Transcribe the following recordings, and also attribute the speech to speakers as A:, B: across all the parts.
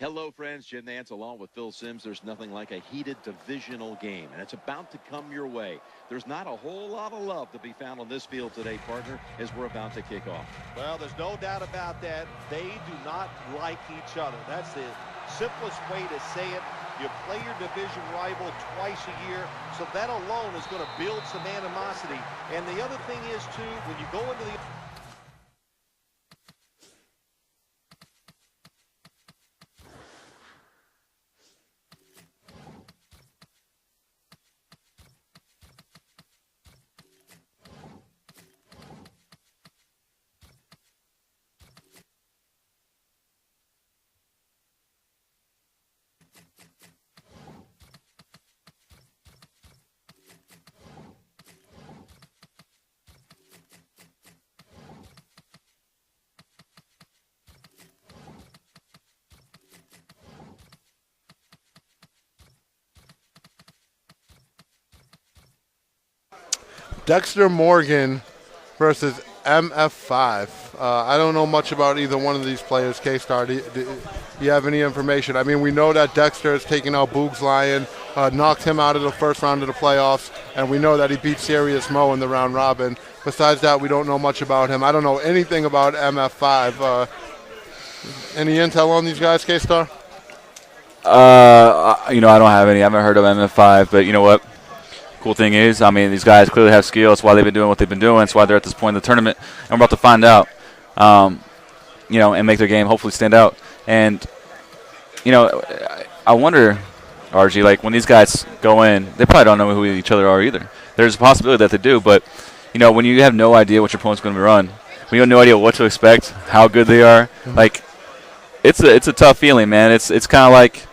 A: Hello, friends. Jim Nance along with Phil Simms. There's nothing like a heated divisional game, and it's about to come your way. There's not a whole lot of love to be found on this field today, partner, as we're about to kick off.
B: Well, there's no doubt about that. They do not like each other. That's the simplest way to say it. You play your division rival twice a year, so that alone is going to build some animosity. And the other thing is, too, when you go into the...
C: Dexter Morgan versus MF5. I don't know much about either one of these players. K-Star, do you have any information? I mean, we know that Dexter has taken out Boogs Lion, knocked him out of the first round of the playoffs, and we know that he beat Serious Mo in the round robin. Besides that, we don't know much about him. I don't know anything about MF5. Any intel on these guys, K-Star?
D: I don't have any. I haven't heard of MF5, but you know what? Cool thing is, I mean, these guys clearly have skill. That's why they've been doing what they've been doing. That's why they're at this point in the tournament, and we're about to find out, and make their game hopefully stand out. And, I wonder, RG, like when these guys go in, they probably don't know who each other are either. There's a possibility that they do, but, when you have no idea what your opponent's going to run, when you have no idea what to expect, how good they are, like, it's a tough feeling, man. It's kind of like,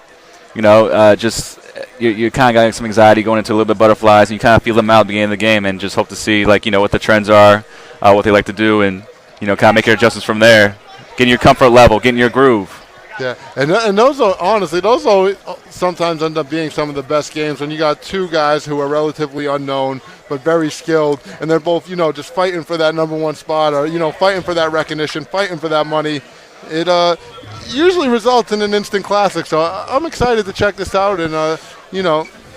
D: you kind of got some anxiety going into a little bit of butterflies, and you kind of feel them out at the beginning of the game and just hope to see, what the trends are, what they like to do, and, kind of make your adjustments from there, getting your comfort level, getting your groove.
C: Yeah, and those are, honestly, those always sometimes end up being some of the best games when you got two guys who are relatively unknown but very skilled, and they're both, just fighting for that number one spot or, fighting for that recognition, fighting for that money. It usually results in an instant classic, so I'm excited to check this out and,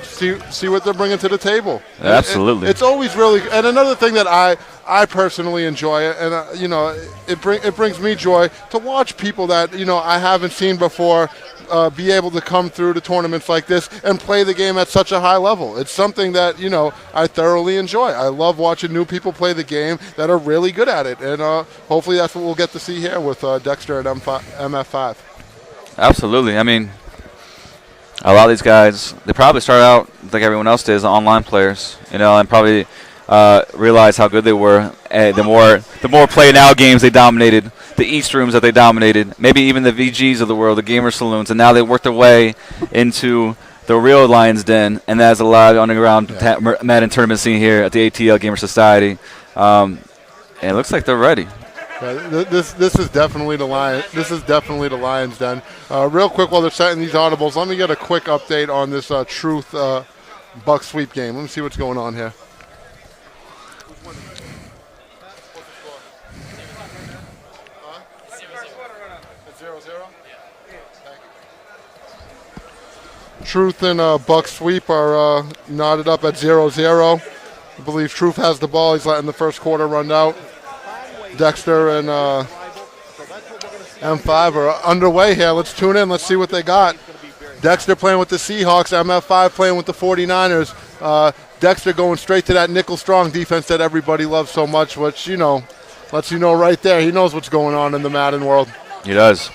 C: see what they're bringing to the table.
D: Absolutely.
C: It's always really – and another thing that I personally enjoy, and, it brings me joy to watch people that, I haven't seen before be able to come through to tournaments like this and play the game at such a high level. It's something that, I thoroughly enjoy. I love watching new people play the game that are really good at it, and hopefully that's what we'll get to see here with Dexter and MF5.
D: Absolutely. I mean, a lot of these guys, they probably start out like everyone else did as online players, and probably realize how good they were. The more play now games they dominated, the East rooms that they dominated, maybe even the VGs of the world, the gamer saloons, and now they worked their way into the real Lion's Den, and that has allowed underground Madden tournament scene here at the AtlantaGamerSociety. And it looks like they're ready.
C: This is definitely the Lion. This is definitely the Lions' Den. Real quick, while they're setting these audibles, let me get a quick update on this Truth Buck sweep game. Let me see what's going on here. Truth and Buck sweep are knotted up at 0-0. I believe Truth has the ball. He's letting the first quarter run out. Dexter and M5 are underway here. Let's tune in. Let's see what they got. Dexter playing with the Seahawks. MF5 playing with the 49ers. Dexter going straight to that nickel strong defense that everybody loves so much, which, lets you know right there. He knows what's going on in the Madden world.
D: He does.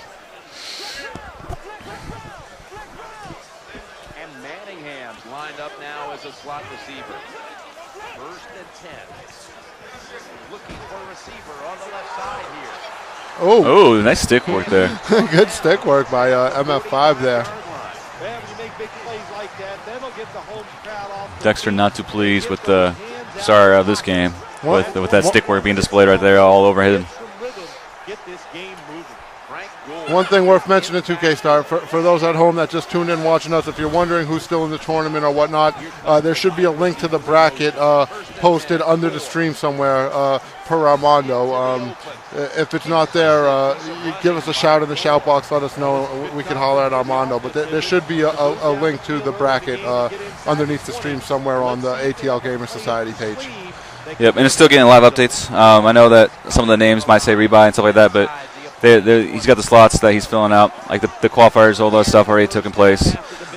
A: Lined up now as a slot receiver. 1st and 10. Looking for a receiver on the left side here.
D: Oh, nice stick work there.
C: Good stick work by MF5 there.
D: Dexter not too pleased with the star of this game with that stick work being displayed right there all over him.
C: One thing worth mentioning, 2K Star, for those at home that just tuned in watching us, if you're wondering who's still in the tournament or whatnot, there should be a link to the bracket posted under the stream somewhere per Armando. If it's not there, you give us a shout in the shout box, let us know. We can holler at Armando. But there should be a link to the bracket underneath the stream somewhere on the ATL Gamer Society page.
D: Yep, and it's still getting live updates. I know that some of the names might say rebuy and stuff like that, but he's got the slots that he's filling out. Like the qualifiers, all that stuff already taking place.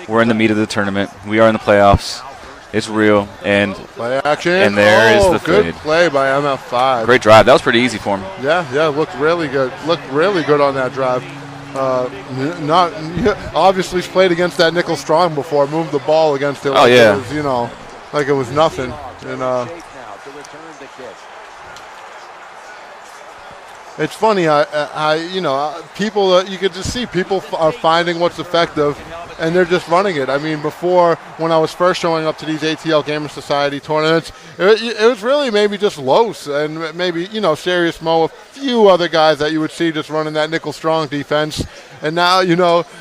D: We're in the meat of the tournament. We are in the playoffs. It's real. And
C: play action.
D: And there is the
C: good
D: fade.
C: Play by MF5.
D: Great drive. That was pretty easy for him.
C: Yeah, looked really good. Looked really good on that drive. Obviously he's played against that nickel strong before. Moved the ball against it. Like it was, like it was nothing. And it's funny, people, you could just see people are finding what's effective, and they're just running it. I mean, before, when I was first showing up to these ATL Gamer Society tournaments, it was really maybe just Los and maybe, Serious Mo, a few other guys that you would see just running that nickel strong defense. And now,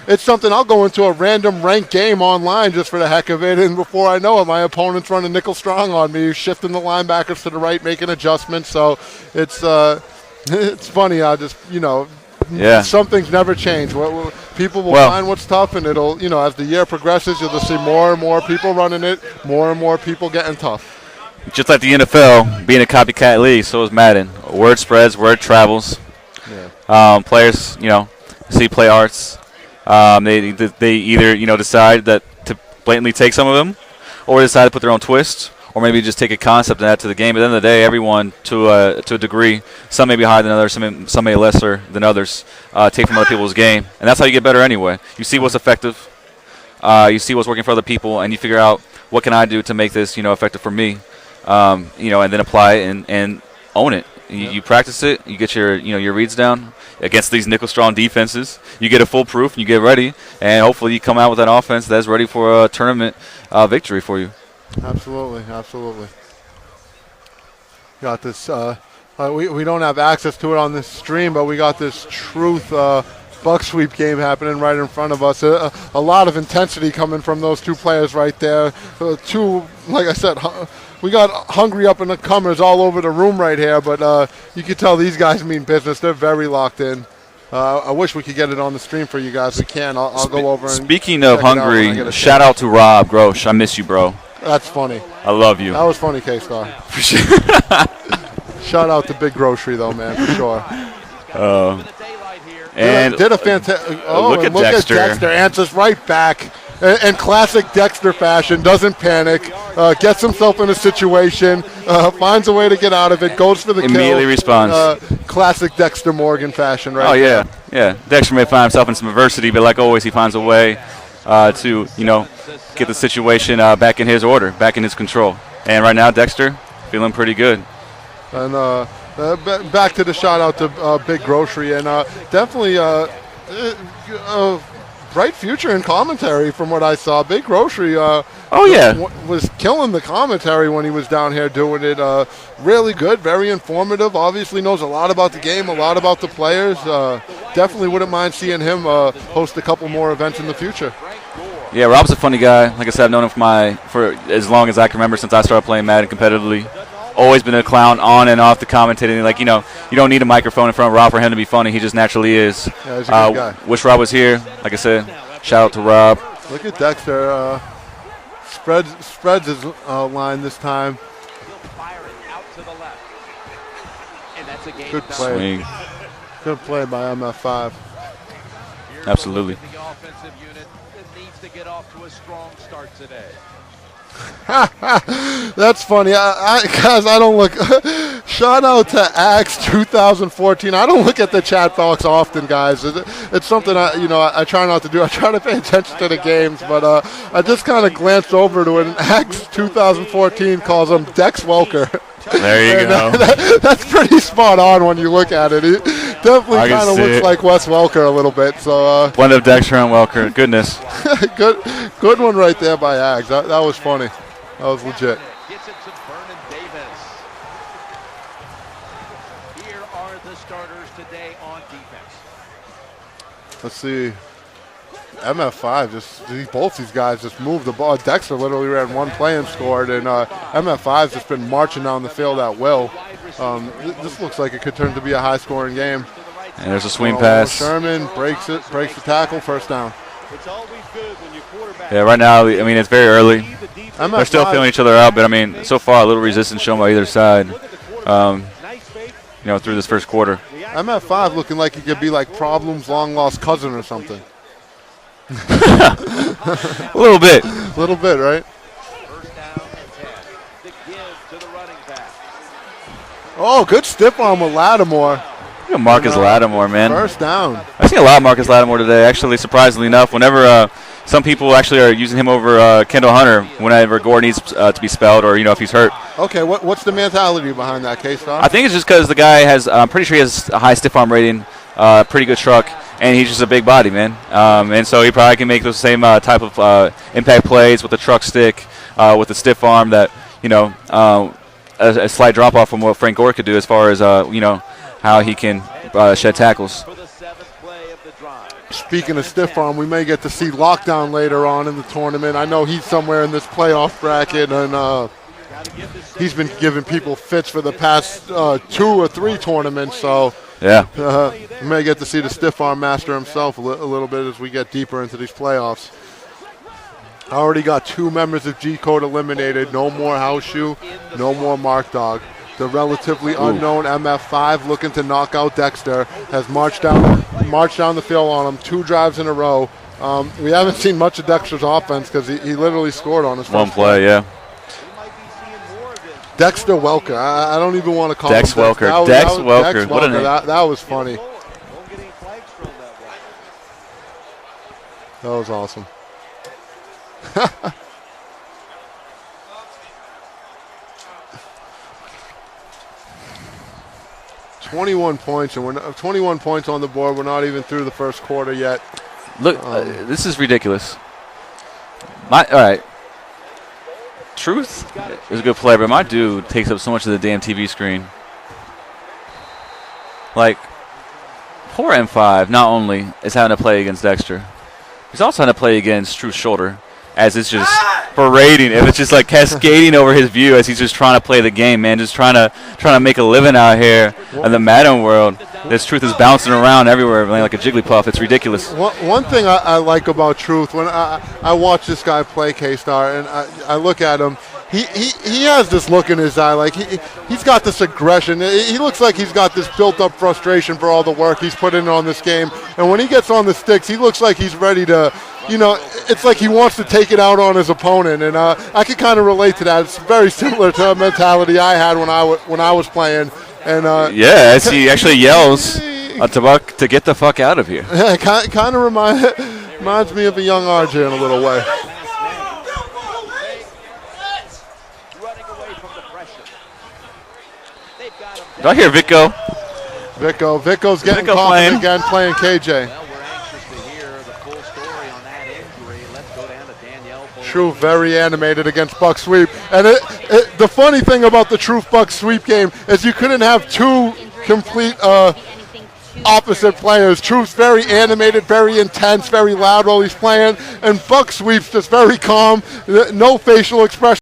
C: it's something I'll go into a random ranked game online just for the heck of it, and before I know it, my opponent's running nickel strong on me, shifting the linebackers to the right, making adjustments. So it's funny. I just, some things never change. People will find what's tough, and it'll, as the year progresses, you'll just see more and more people running it, more and more people getting tough.
D: Just like the NFL, being a copycat league, so is Madden. Word spreads, word travels. Yeah. Players, see play arts. They either, decide that to blatantly take some of them, or decide to put their own twist, or maybe just take a concept and add to the game. But at the end of the day, everyone, to a degree, some may be higher than others, some may lesser than others, take from other people's game. And that's how you get better anyway. You see what's effective. You see what's working for other people, and you figure out what can I do to make this, effective for me, and then apply it and own it. You practice it. You get your reads down against these nickel-strong defenses. You get a full proof, and you get ready, and hopefully you come out with an offense that's ready for a tournament victory for you.
C: Absolutely. Got this. We don't have access to it on this stream, but we got this truth buck sweep game happening right in front of us. A lot of intensity coming from those two players right there. Like I said, we got hungry up and the comers all over the room right here, but you can tell these guys mean business. They're very locked in. I wish we could get it on the stream for you guys. We can. I'll go over and
D: speaking of hungry, shout out to Rob Grosh. I miss you, bro.
C: That's funny.
D: I love you.
C: That was funny, K-Star. Shout out to Big Grocery, though, man, for sure.
D: And
C: did a fantastic.
D: Look at Dexter.
C: Dexter answers right back. In classic Dexter fashion, doesn't panic, gets himself in a situation, finds a way to get out of it, goes for the kill.
D: Immediately responds.
C: Classic Dexter Morgan fashion, right?
D: Oh, yeah. Yeah. Dexter may find himself in some adversity, but like always, he finds a way to, get the situation back in his order, back in his control. And right now, Dexter feeling pretty good.
C: And back to the shout out to Big Grocery, and definitely bright future in commentary from what I saw. Big Grocery was killing the commentary when he was down here doing it. Really good, very informative, obviously knows a lot about the game, a lot about the players. Definitely wouldn't mind seeing him host a couple more events in the future.
D: Yeah, Rob's a funny guy. Like I said, I've known him for as long as I can remember, since I started playing Madden competitively. Always been a clown on and off the commentating. Like, you don't need a microphone in front of Rob for him to be funny. He just naturally is.
C: Yeah, he's a good guy.
D: Wish Rob was here. Like I said, shout out to Rob.
C: Look at Dexter. Spreads his line this time. Good play.
D: Swing.
C: Good play by MF5.
D: Absolutely.
B: To get off to a strong start today.
C: That's funny. Guys, I don't look. Shout out to Axe 2014. I don't look at the chat box often, guys. It's something I try not to do. I try to pay attention to the games, but I just kind of glanced over to it, and Axe 2014 calls him Dex Welker.
D: There you go.
C: That's pretty spot on when you look at it. He definitely kind of looks like Wes Welker a little bit. So
D: blend of Dexter and Welker. Goodness.
C: Good one right there by Ags. That was funny. That was legit.
B: Gets it to Vernon Davis. Here are the starters today on defense.
C: Let's see. MF5 both these guys just moved the ball. Dexter literally ran one play and scored, and MF5's just been marching down the field at will. This looks like it could turn to be a high-scoring game.
D: And there's a swing pass.
C: Sherman breaks the tackle, first down.
D: Yeah, right now, I mean, it's very early. They're still feeling each other out, but I mean, so far a little resistance shown by either side. Through this first quarter.
C: MF5 looking like he could be like Problem's long-lost cousin or something.
D: A little bit.
C: A little bit, right? Oh, good stiff arm with Lattimore.
D: Marcus Lattimore, man.
C: First down.
D: I've seen a lot of Marcus Lattimore today, actually, surprisingly enough. Whenever some people actually are using him over Kendall Hunter whenever Gore needs to be spelled or, if he's hurt.
C: Okay, what's the mentality behind that, K-Star?
D: I think it's just because the guy has, I'm pretty sure he has a high stiff arm rating, pretty good truck, and he's just a big body, man. And so he probably can make those same type of impact plays with the truck stick, with the stiff arm that, a slight drop-off from what Frank Gore could do as far as, how he can shed tackles.
C: Speaking of stiff arm, we may get to see Lockdown later on in the tournament. I know he's somewhere in this playoff bracket, and he's been giving people fits for the past 2 or 3 tournaments. So
D: yeah,
C: we may get to see the stiff arm master himself a little bit as we get deeper into these playoffs. I already got 2 members of G-Code eliminated. No more House Shoe, no more Mark Dog. The relatively unknown MF5 looking to knock out Dexter has marched down the field on him 2 drives in a row. We haven't seen much of Dexter's offense because he literally scored on his first
D: one play. Yeah.
C: Dexter Welker. I don't even want to call
D: Dex
C: him
D: Welker.
C: Dex
D: Welker. What a name.
C: That was funny. That was awesome. 21 points, and 21 points on the board. We're not even through the first quarter yet.
D: Look, this is ridiculous. All right. Truth is a good player, but my dude takes up so much of the damn TV screen. Like, poor M5 not only is having to play against Dexter, he's also having to play against Truth's shoulder, as it's just parading, and it's just like cascading over his view as he's just trying to play the game, man, just trying to make a living out here in the Madden world. This Truth is bouncing around everywhere like a Jigglypuff. It's ridiculous.
C: One thing I like about Truth, when I watch this guy play K-Star, and I look at him, he has this look in his eye, like he's got this aggression. He looks like he's got this built-up frustration for all the work he's put in on this game. And when he gets on the sticks, he looks like he's ready to, it's like he wants to take it out on his opponent. And I can kind of relate to that. It's very similar to a mentality I had when I was playing. And
D: as he actually yells to get the fuck out of here.
C: Yeah, kind of reminds me of a young RJ in a little way.
D: Do I hear Vico?
C: Vico's getting confident again, playing KJ.
B: Well, we're anxious to hear the full story on that injury. Let's go down to Danielle.
C: Truth very animated against Buck Sweep. And the funny thing about the Truth Buck Sweep game is you couldn't have 2 complete opposite players. Truth's very animated, very intense, very loud while he's playing, and Buck Sweep's just very calm, no facial expression.